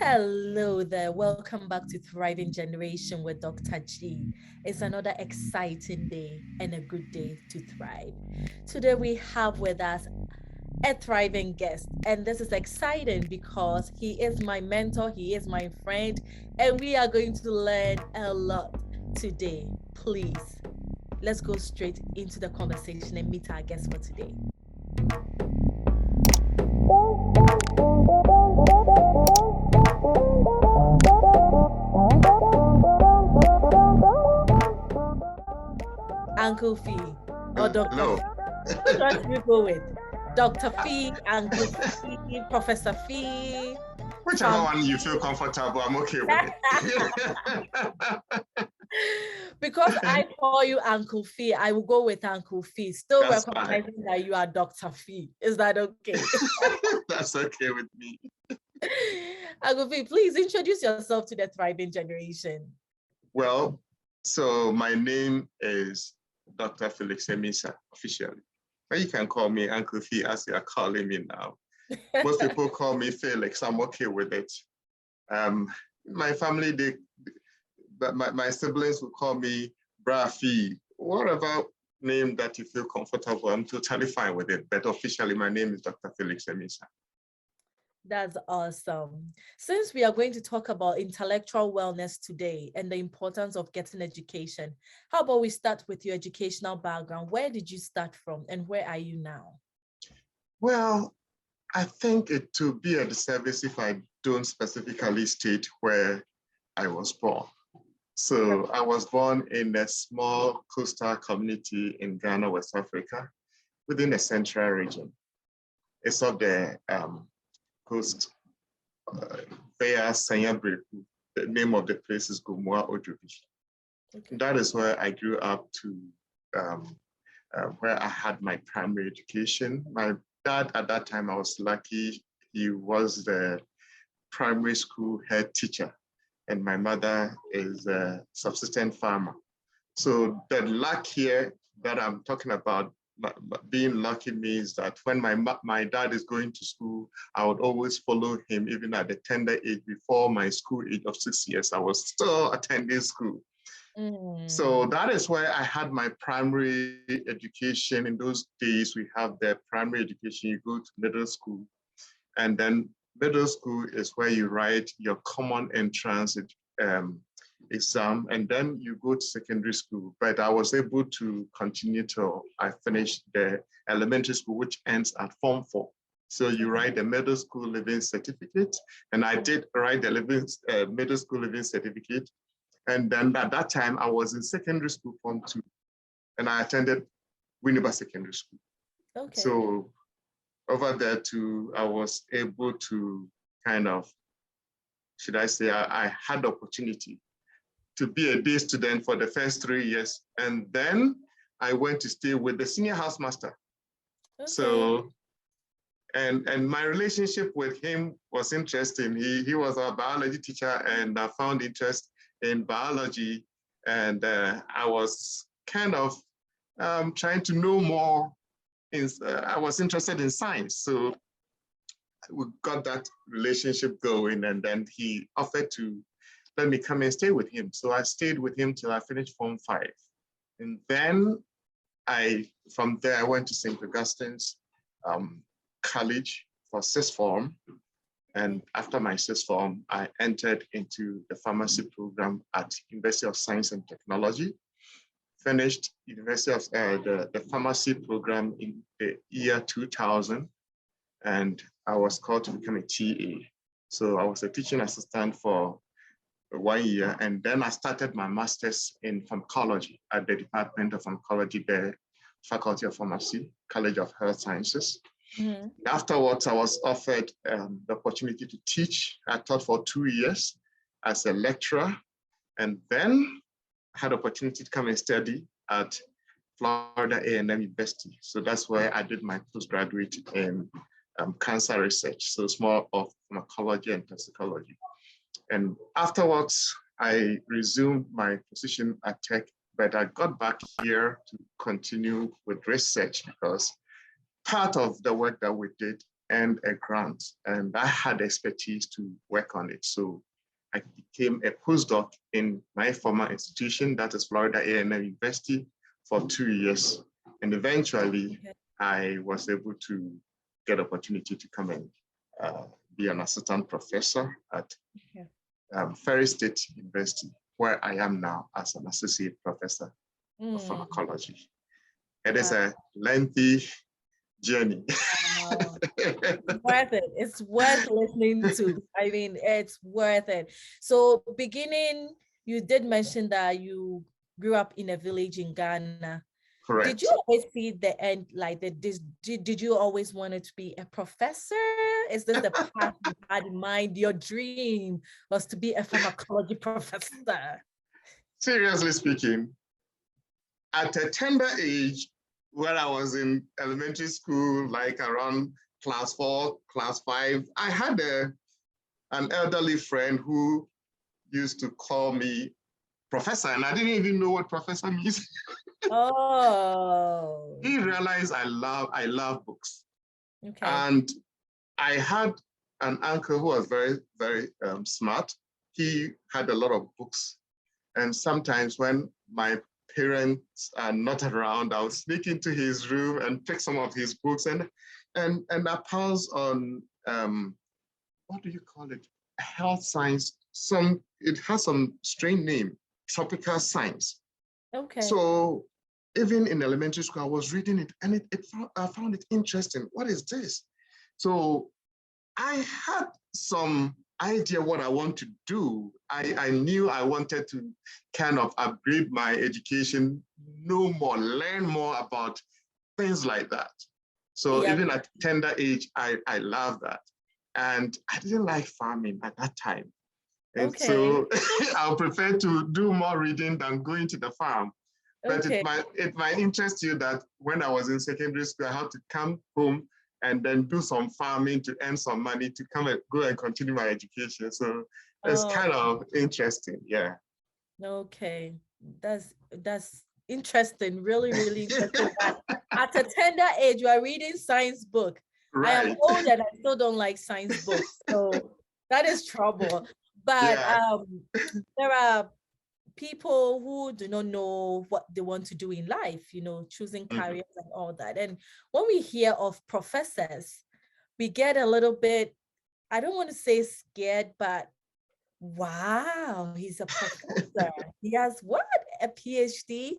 Hello there. Welcome back to Thriving Generation with Dr. G. It's another exciting day and a good day to thrive. Today we have with us a thriving guest, and this is exciting because he is my mentor, he is my friend, and we are going to learn a lot today. Please, let's go straight into the conversation and meet our guest for today. Uncle Fee or Dr. No. Fee? Which one should we go with? Dr. Fee, Uncle Fee, Professor Fee? Whichever one you feel comfortable, I'm okay with it. Because I call you Uncle Fee, I will go with Uncle Fee. Still That's recognizing fine. that you are Dr. Fee. Is that okay? That's okay with me. Uncle Fee, please introduce yourself to the thriving generation. Well, so my name is Dr. Felix Amissah, officially. But you can call me Uncle Fee as you are calling me now. Most people call me Felix. I'm okay with it. My family, my siblings will call me Bra Fee. Whatever name that you feel comfortable, I'm totally fine with it. But officially, my name is Dr. Felix Amissah. That's awesome. Since we are going to talk about intellectual wellness today and the importance of getting education, how about we start with your educational background? Where did you start from and where are you now? Well, I think it would be a disservice if I don't specifically state where I was born. So I was born in a small coastal community in Ghana, West Africa, within the central region. It's of the coast via Sanyabreku. The name of the place is Gumua Ojobi. Okay. That is where I grew up to where I had my primary education. My dad, at that time, I was lucky. He was the primary school head teacher, and my mother is a subsistence farmer. So the luck here that I'm talking about, being lucky means that when my dad is going to school, I would always follow him, even at the tender age. Before my school age of 6 years, I was still attending school. So that is where I had my primary education. In those days, we have the primary education, you go to middle school, and then middle school is where you write your common entrance exam, and then you go to secondary school. But I was able to continue till I finished the elementary school, which ends at Form 4. So you write the middle school living certificate, and I did write the middle school living certificate. And then at that time, I was in secondary school, Form 2, and I attended Winneba Secondary School. Okay. So over there too, I was able to kind of, should I say, I had the opportunity to be a day student for the first 3 years. And then I went to stay with the senior housemaster. Okay. So, and my relationship with him was interesting. He was a biology teacher, and I found interest in biology. And I was kind of trying to know more. I was interested in science. So we got that relationship going, and then he offered to let me come and stay with him. So I stayed with him till I finished Form 5. And then from there, I went to St. Augustine's College for sixth form. And after my sixth form, I entered into the pharmacy program at University of Science and Technology. Finished University of the pharmacy program in the year 2000. And I was called to become a TA. So I was a teaching assistant for 1 year, and then I started my master's in pharmacology at the Department of Pharmacology, the Faculty of Pharmacy, College of Health Sciences. Mm-hmm. Afterwards, I was offered the opportunity to teach. I taught for 2 years as a lecturer, and then I had the opportunity to come and study at Florida A&M University. So that's where I did my postgraduate in cancer research. So it's more of pharmacology and toxicology. And afterwards, I resumed my position at Tech, but I got back here to continue with research because part of the work that we did earned a grant, and I had expertise to work on it. So I became a postdoc in my former institution, that is Florida A&M University, for 2 years. And eventually, I was able to get opportunity to come and be an assistant professor at Ferry State University, where I am now as an associate professor of pharmacology. It is a lengthy journey. It's worth it. It's worth listening to. I mean, it's worth it. So beginning, you did mention that you grew up in a village in Ghana. Correct. Did you always see the end like this? Did you always wanted to be a professor? Is this the path you had in mind? Your dream was to be a pharmacology professor? Seriously speaking, at a tender age, when I was in elementary school, like around class 4, class 5, I had an elderly friend who used to call me professor, and I didn't even know what professor means. Oh. He realized I love books. Okay. And I had an uncle who was very, very smart. He had a lot of books. And sometimes when my parents are not around, I would sneak into his room and pick some of his books and I pause on, what do you call it? Health science. It has some strange name, tropical science. Okay. So even in elementary school, I was reading it and I found it interesting. What is this? So I had some idea what I want to do. I knew I wanted to kind of upgrade my education, know more, learn more about things like that. So even at tender age, I love that. And I didn't like farming at that time. And so I'll prefer to do more reading than going to the farm. But it might interest you that when I was in secondary school, I had to come home and then do some farming to earn some money to go and continue my education. So it's kind of interesting, yeah. Okay, that's interesting, really, really interesting. At a tender age, you are reading science book. Right. I am old and I still don't like science books, so that is trouble. But there are people who do not know what they want to do in life, choosing careers and all that. And when we hear of professors, we get a little bit, I don't want to say scared, but wow, he's a professor. He has what? A PhD,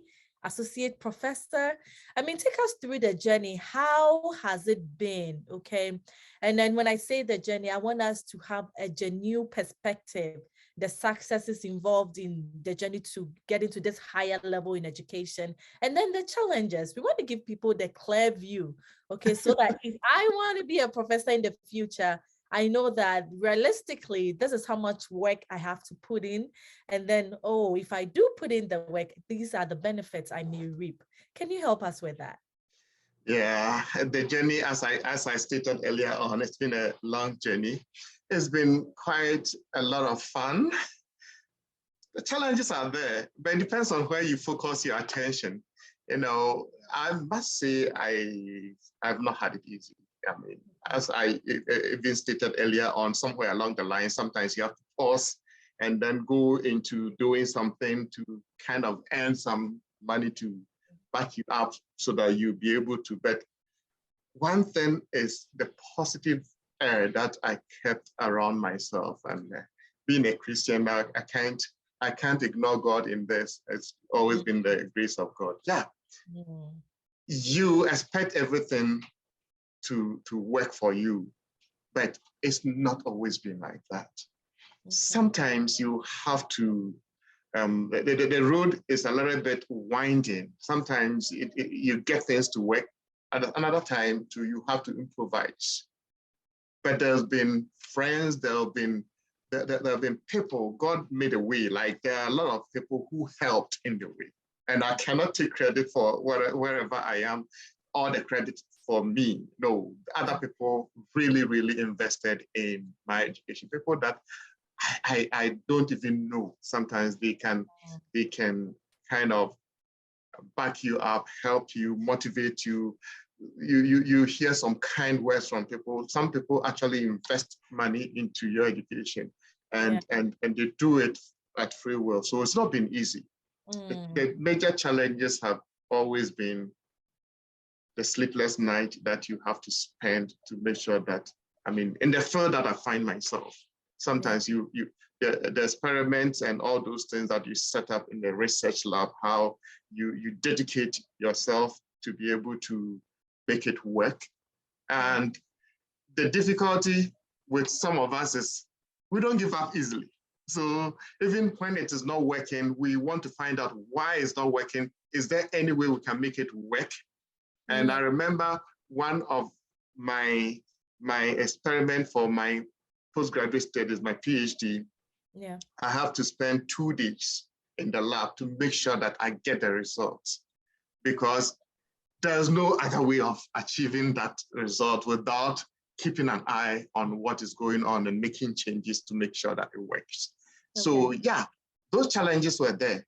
associate professor. I mean, take us through the journey. How has it been? Okay. And then when I say the journey, I want us to have a genuine perspective, the successes involved in the journey to get into this higher level in education, and then the challenges. We want to give people the clear view, okay, so that if I want to be a professor in the future, I know that realistically, this is how much work I have to put in. And then, if I do put in the work, these are the benefits I may reap. Can you help us with that? Yeah, the journey, as I stated earlier on, it's been a long journey. It's been quite a lot of fun. The challenges are there, but it depends on where you focus your attention. I must say I've not had it easy. I mean, as I even stated earlier on, somewhere along the line, sometimes you have to pause and then go into doing something to kind of earn some money to back you up so that you'll be able to. But one thing is the positive air that I kept around myself, and being a Christian, I can't ignore God in this. It's always been the grace of God. Yeah. You expect everything to work for you, but it's not always been like that. Sometimes you have to, the road is a little bit winding. Sometimes you get things to work. At another time, you have to improvise. But there's been friends, there have been people, God made a way. Like there are a lot of people who helped in the way. And I cannot take credit for wherever I am, all the credit for me. No, other people really, really invested in my education. People that I don't even know. Sometimes they can kind of back you up, help you, motivate you, you hear some kind words from people. Some people actually invest money into your education, and they do it at free will. So it's not been easy. The major challenges have always been the sleepless night that you have to spend to make sure that, I mean, in the field that I find myself, sometimes the experiments and all those things that you set up in the research lab, how you dedicate yourself to be able to make it work. And the difficulty with some of us is we don't give up easily. So even when it is not working, we want to find out why it's not working. Is there any way we can make it work? And I remember one of my experiment for my postgraduate studies, my PhD, I have to spend 2 days in the lab to make sure that I get the results, because there's no other way of achieving that result without keeping an eye on what is going on and making changes to make sure that it works. Okay. So yeah, those challenges were there,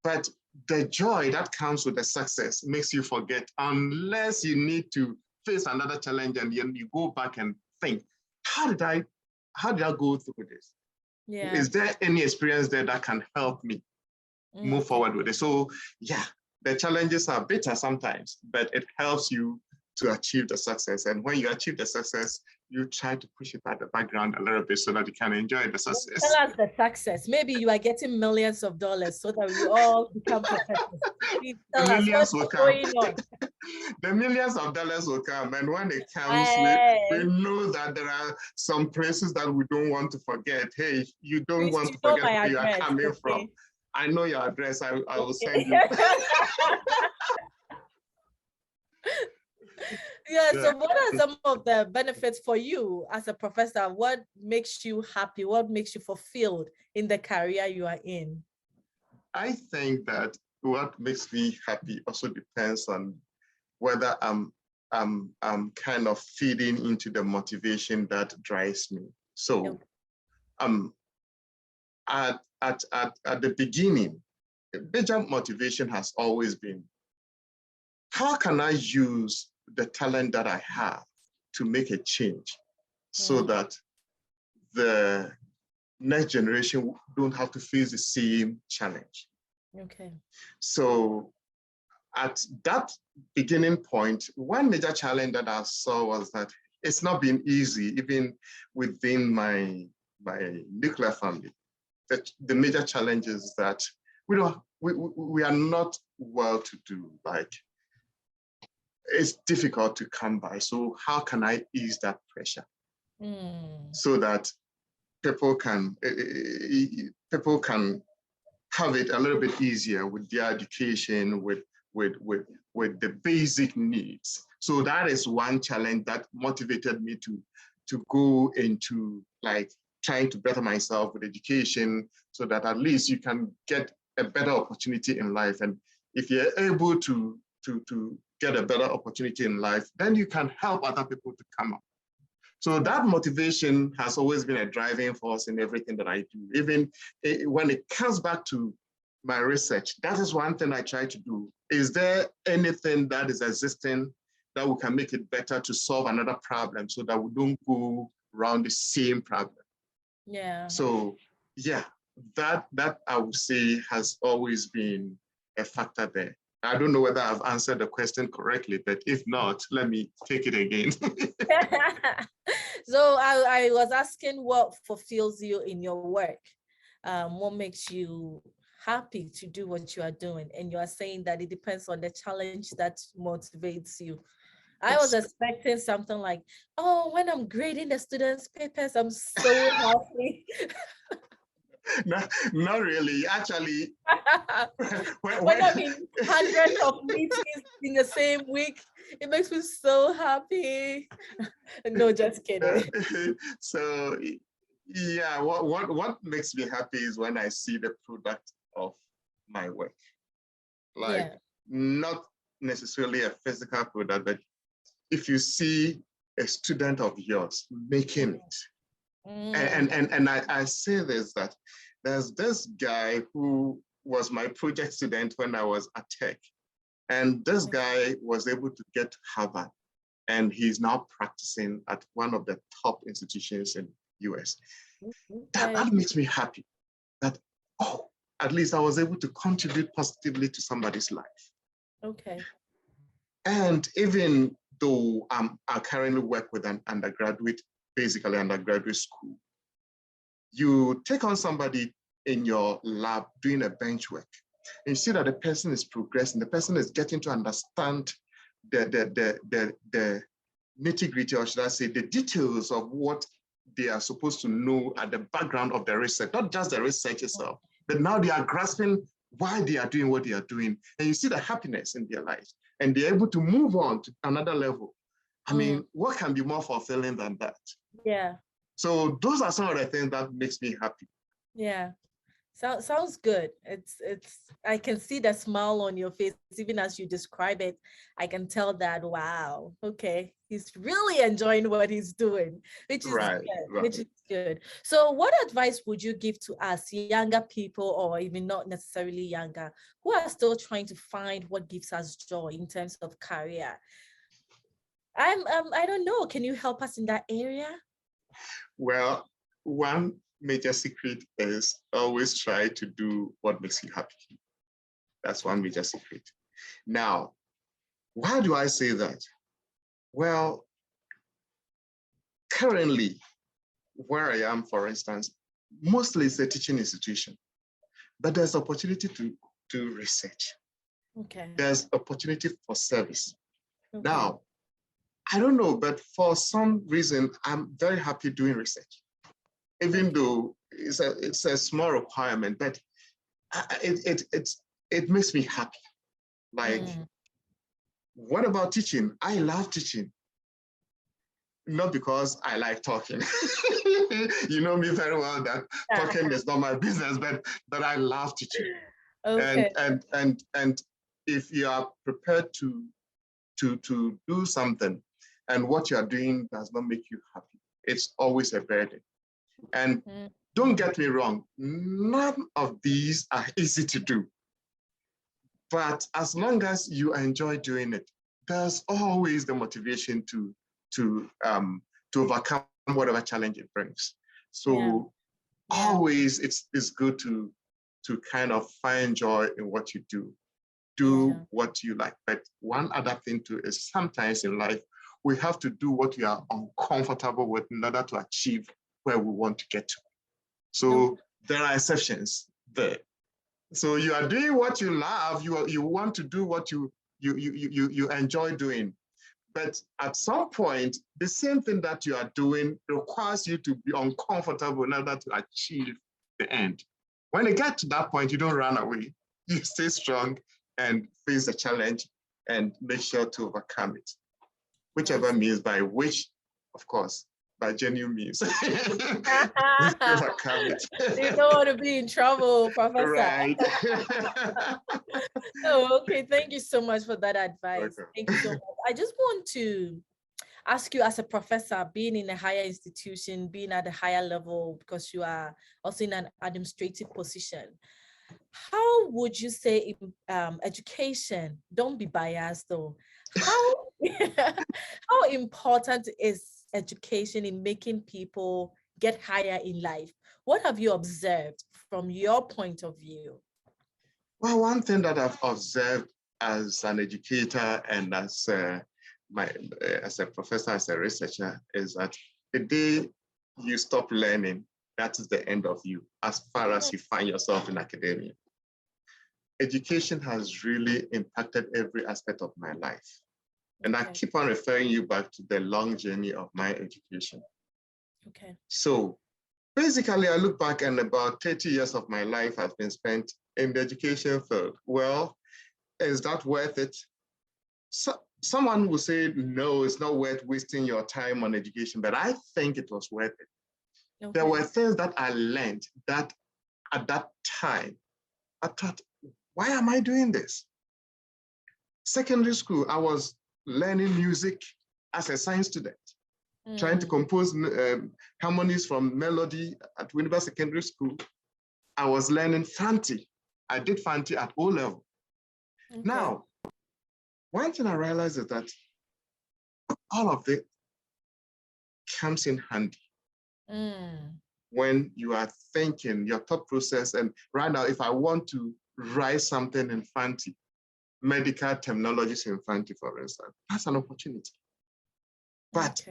but the joy that comes with the success makes you forget, unless you need to face another challenge and then you go back and think, how did I go through this? Yeah. Is there any experience there that can help me move forward with it? So yeah, the challenges are bitter sometimes, but it helps you to achieve the success. And when you achieve the success, you try to push it at the background a little bit so that you can enjoy the success. Tell us the success. Maybe you are getting millions of dollars so that we all become professors. The millions will come. The millions of dollars will come. And when it comes, we know that there are some places that we don't want to forget. Hey, you don't want to forget where you are coming from. I know your address. I will send you. Yeah, so what are some of the benefits for you as a professor? What makes you happy? What makes you fulfilled in the career you are in? I think that what makes me happy also depends on whether I'm kind of feeding into the motivation that drives me. So at the beginning, the major motivation has always been, how can I use the talent that I have to make a change so that the next generation don't have to face the same challenge? Okay. So at that beginning point, one major challenge that I saw was that it's not been easy, even within my nuclear family. The major challenge is that we are not well to do. Like, it's difficult to come by. So how can I ease that pressure so that people can have it a little bit easier with their education, with the basic needs? So that is one challenge that motivated me to go into like trying to better myself with education, so that at least you can get a better opportunity in life. And if you're able to get a better opportunity in life, then you can help other people to come up. So that motivation has always been a driving force in everything that I do. Even when it comes back to my research, that is one thing I try to do. Is there anything that is existing that we can make it better to solve another problem so that we don't go around the same problem? Yeah. So yeah, that I would say has always been a factor there. I don't know whether I've answered the question correctly, but if not, let me take it again. So I was asking what fulfills you in your work. What makes you happy to do what you are doing? And you are saying that it depends on the challenge that motivates you. I was expecting something like, oh, when I'm grading the students' papers, I'm so happy. Not really, actually. when I'm in hundreds of meetings in the same week, it makes me so happy. No, just kidding. So yeah, what makes me happy is when I see the product of my work. Like, not necessarily a physical product, but if you see a student of yours making it. And I say this, that there's this guy who was my project student when I was at Tech. And this guy was able to get to Harvard, and he's now practicing at one of the top institutions in the US. Okay. That makes me happy that, oh, at least I was able to contribute positively to somebody's life. Okay. And even though I currently work with an undergraduate, basically undergraduate school, you take on somebody in your lab doing a bench work, and you see that the person is progressing, the person is getting to understand the nitty-gritty, or should I say, the details of what they are supposed to know at the background of the research, not just the research itself, but now they are grasping why they are doing what they are doing, and you see the happiness in their lives, and they're able to move on to another level. I mean, what can be more fulfilling than that? Yeah. So those are some of the things that makes me happy. Yeah. Sounds good. It's I can see the smile on your face even as you describe it. I can tell that, wow, okay, he's really enjoying what he's doing, which is Right, good, right. which is good. So what advice would you give to us younger people, or even not necessarily younger, who are still trying to find what gives us joy in terms of career? I don't know, can you help us in that area? Well, one major secret is always try to do what makes you happy. That's one major secret. Now, why do I say that? Well, currently, where I am, for instance, mostly it's a teaching institution, but there's opportunity to do research. Okay. There's opportunity for service. Okay. Now, I don't know, but for some reason, I'm very happy doing research, even though it's a small requirement, but it makes me happy. Like, what about teaching? I love teaching. Not because I like talking. You know me very well that talking is not my business, but I love teaching. Okay. And if you are prepared to do something and what you are doing does not make you happy, it's always a burden. And don't get me wrong, none of these are easy to do. But as long as you enjoy doing it, there's always the motivation to overcome whatever challenge it brings. So always it's good to kind of find joy in what you do. Do what you like. But one other thing too is sometimes in life, we have to do what we are uncomfortable with in order to achieve where we want to get to. So there are exceptions there. So you are doing what you love, you want to do what you enjoy doing. But at some point, the same thing that you are doing requires you to be uncomfortable in order to achieve the end. When you get to that point, you don't run away. You stay strong and face the challenge and make sure to overcome it. Whichever means by which, of course, by genuine means. Overcome it. You don't want to be in trouble, Professor. Right. Oh, okay. Thank you so much for that advice. Okay. Thank you so much. I just want to ask you, as a professor, being in a higher institution, being at a higher level, because you are also in an administrative position, how would you say education, don't be biased though, how important is education in making people get higher in life? What have you observed from your point of view? Well, one thing that I've observed as an educator and as a professor, as a researcher, is that the day you stop learning, that is the end of you, as far as you find yourself in academia. Education has really impacted every aspect of my life. And I keep on referring you back to the long journey of my education. Okay. So basically, I look back and about 30 years of my life has been spent in the education field. Well, is that worth it? So, someone will say, no, it's not worth wasting your time on education, but I think it was worth it. Okay. There were things that I learned that at that time, I thought, why am I doing this? Secondary school, I was learning music as a science student, trying to compose harmonies from melody at Winneba Secondary School. I was learning Fanti. I did Fanti at O level. Okay. Now, one thing I realized is that all of it comes in handy when you are thinking, your thought process. And right now, if I want to write something in fancy, medical terminologies in fancy, for instance, that's an opportunity. But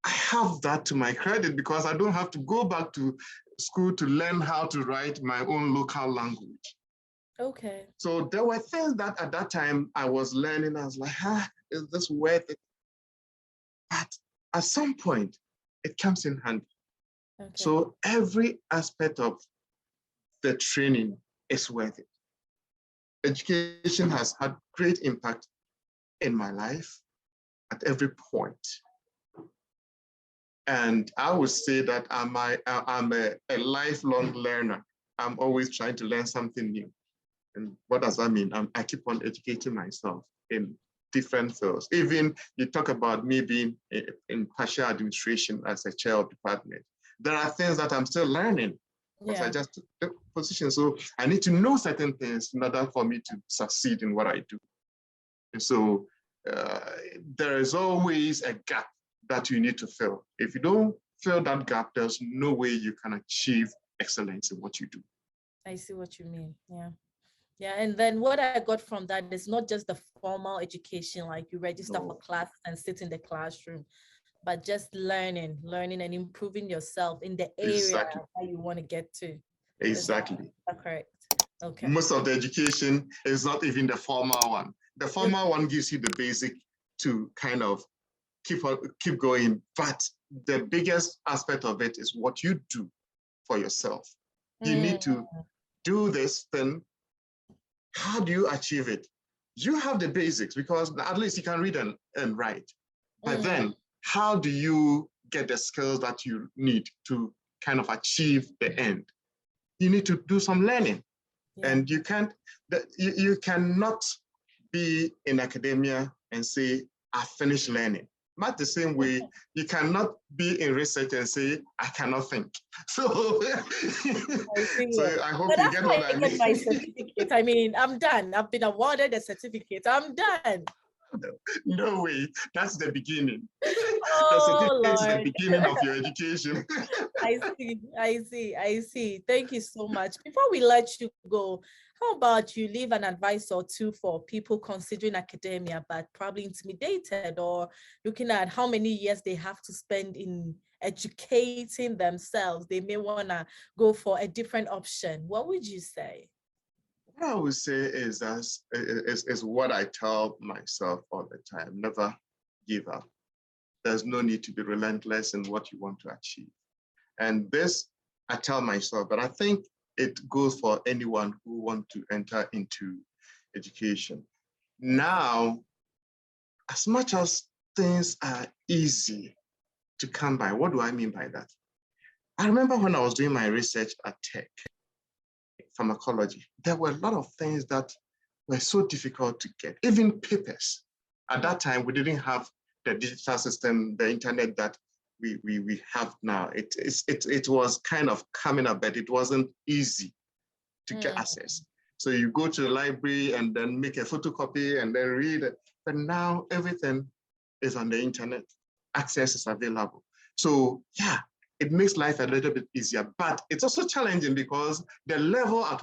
I have that to my credit because I don't have to go back to school to learn how to write my own local language. Okay. So there were things that at that time I was learning. I was like, is this worth it? But at some point, it comes in handy. Okay. So every aspect of the training is worth it. Education has had great impact in my life at every point. And I would say that I'm a lifelong learner. I'm always trying to learn something new. And what does that mean? I keep on educating myself in different fields. Even you talk about me being in partial administration as a chair of department. There are things that I'm still learning because I just took the position. So I need to know certain things in order for me to succeed in what I do. And so there is always a gap that you need to fill. If you don't fill that gap, there's no way you can achieve excellence in what you do. I see what you mean. Yeah. Yeah. And then what I got from that is not just the formal education, like you register for classes and sit in the classroom, but just learning and improving yourself in the area that you want to get to. Exactly. Is that correct? Okay. Most of the education is not even the formal one. The formal one gives you the basic to kind of keep going, but the biggest aspect of it is what you do for yourself. You need to do this, then how do you achieve it? You have the basics because at least you can read and write. But then how do you get the skills that you need to kind of achieve the end? You need to do some learning. And you cannot be in academia and say, I finished learning. Not the same way, you cannot be in research and say, I cannot think. So, I hope you get what I mean. My certificate. I mean, I'm done. I've been awarded a certificate. I'm done. No way. That's the beginning. The certificate is the beginning of your education. I see. Thank you so much. Before we let you go, how about you leave an advice or two for people considering academia, but probably intimidated or looking at how many years they have to spend in educating themselves? They may want to go for a different option. What would you say? What I would say is what I tell myself all the time: never give up. There's no need to be relentless in what you want to achieve. And this I tell myself, but I think it goes for anyone who wants to enter into education. Now, as much as things are easy to come by, what do I mean by that? I remember when I was doing my research at Tech, pharmacology, there were a lot of things that were so difficult to get, even papers. At that time, we didn't have the digital system, the internet that we have now. It was kind of coming up, but it wasn't easy to get access. So you go to the library and then make a photocopy and then read it. But now everything is on the internet. Access is available. So yeah, it makes life a little bit easier, but it's also challenging because the level at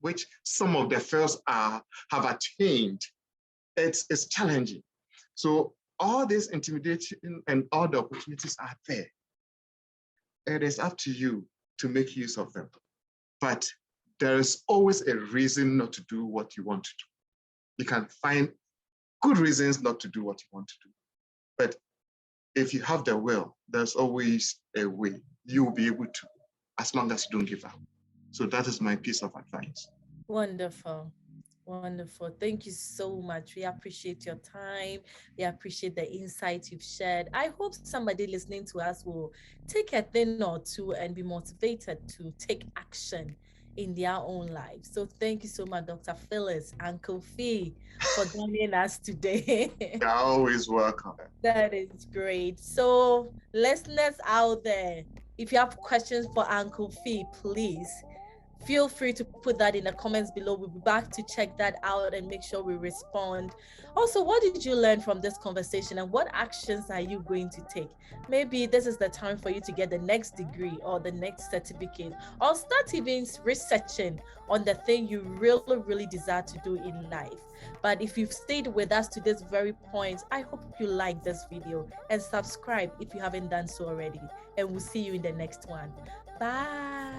which some of the fields have attained, it's challenging. So all this intimidation and all the opportunities are there. It is up to you to make use of them. But there is always a reason not to do what you want to do. You can find good reasons not to do what you want to do. But if you have the will, there's always a way. You will be able to, as long as you don't give up. So that is my piece of advice. Wonderful. Wonderful. Thank you so much. We appreciate your time. We appreciate the insight you've shared. I hope somebody listening to us will take a thing or two and be motivated to take action in their own lives. So thank you so much, Dr. Felix, Uncle Fee, for joining us today. You're always welcome. That is great. So listeners out there, if you have questions for Uncle Fee, please Feel free to put that in the comments below. We'll be back to check that out and make sure we respond. Also, what did you learn from this conversation and what actions are you going to take? Maybe this is the time for you to get the next degree or the next certificate, or start even researching on the thing you really, really desire to do in life. But if you've stayed with us to this very point, I hope you like this video and subscribe if you haven't done so already. And we'll see you in the next one. Bye.